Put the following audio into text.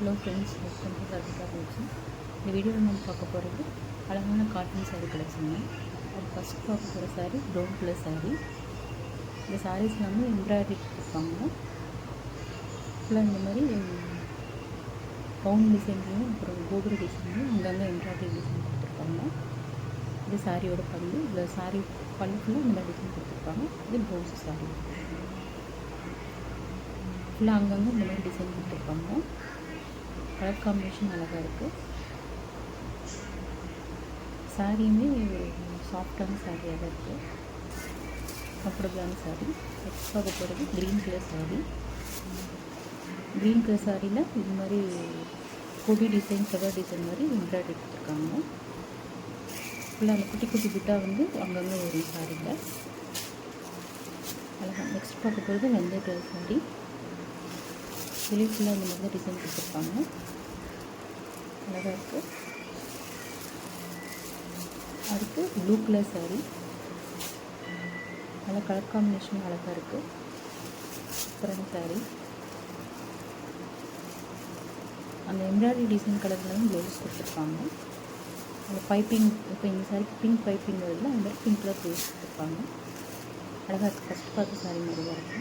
Hello friends, welcome to Sarvika collection. இந்த வீடியோவில் நம்ம பார்க்க போகிறது அழகான காட்டன் சாரீ கலெக்ஷன். அது ஃபஸ்ட் பார்க்க போகிற சாரீ ப்ரௌன் கலர் சாரீ. இந்த சாரீஸ் எல்லாமே எம்ப்ராய்டரி கொடுத்துருப்பாங்க. ஃபுல்லாக இந்த மாதிரி ரவுண்ட் டிசைன்லையும் அப்புறம் கோபுர டிசைன்லையும் அங்கங்கே எம்ப்ராய்டரி டிசைன் கொடுத்துருப்பாங்க. இது சாரியோட பல்லு. இந்த சாரீ பல்லு ஃபுல்லாக இந்த மாதிரி டிசைன் கொடுத்துருப்பாங்க. இது ப்ளவுஸ் சாரீ ஃபுல்லாக அங்கங்கே இந்த மாதிரி டிசைன் கொடுத்துருப்பாங்க. கலர் காம்பினேஷன் அழகாக இருக்குது. சாரியுமே ஒரு சாஃப்டான சாரியாக தான் இருக்குது, கம்ஃபர்டபுளான சாரீ. நெக்ஸ்ட் பார்க்க போகிறது green colour sari. Green colour சாரியில் இது மாதிரி கொடி டிசைன், செவ்வாய் டிசைன் மாதிரி எம்ப்ராய்டரி கொடுத்துருக்காங்க. ஃபுல்லாக அந்த குட்டி குட்டி பிட்டாக வந்து அங்கங்கே வரும் சாரியில் அழகாக. நெக்ஸ்ட் பார்க்க போகிறது வெந்தய கலர் சாரீ. வெளியே ஃபுல்லாக இந்த மாதிரி டிசைன் கொடுத்துருப்பாங்க, அழகாக இருக்குது. அடுத்து ப்ளூ கலர் சாரீ. நல்லா கலர் காம்பினேஷன் அழகாக இருக்குது, சூப்பரான சாரீ. அந்த எம்ப்ராய்டரி டிசைன் கலர்லாம் ப்ளவுஸ் கொடுத்துருப்பாங்க. அந்த பைப்பிங், இப்போ இந்த சாரிக்கு பிங்க் பைப்பிங் வருதுல, அந்த மாதிரி பிங்க் கலர் ப்ளவுஸ் கொடுத்துருப்பாங்க, அழகாக இருக்குது. ஃபஸ்ட் பார்த்து சாரீ மாதிரி தான் இருக்கும்.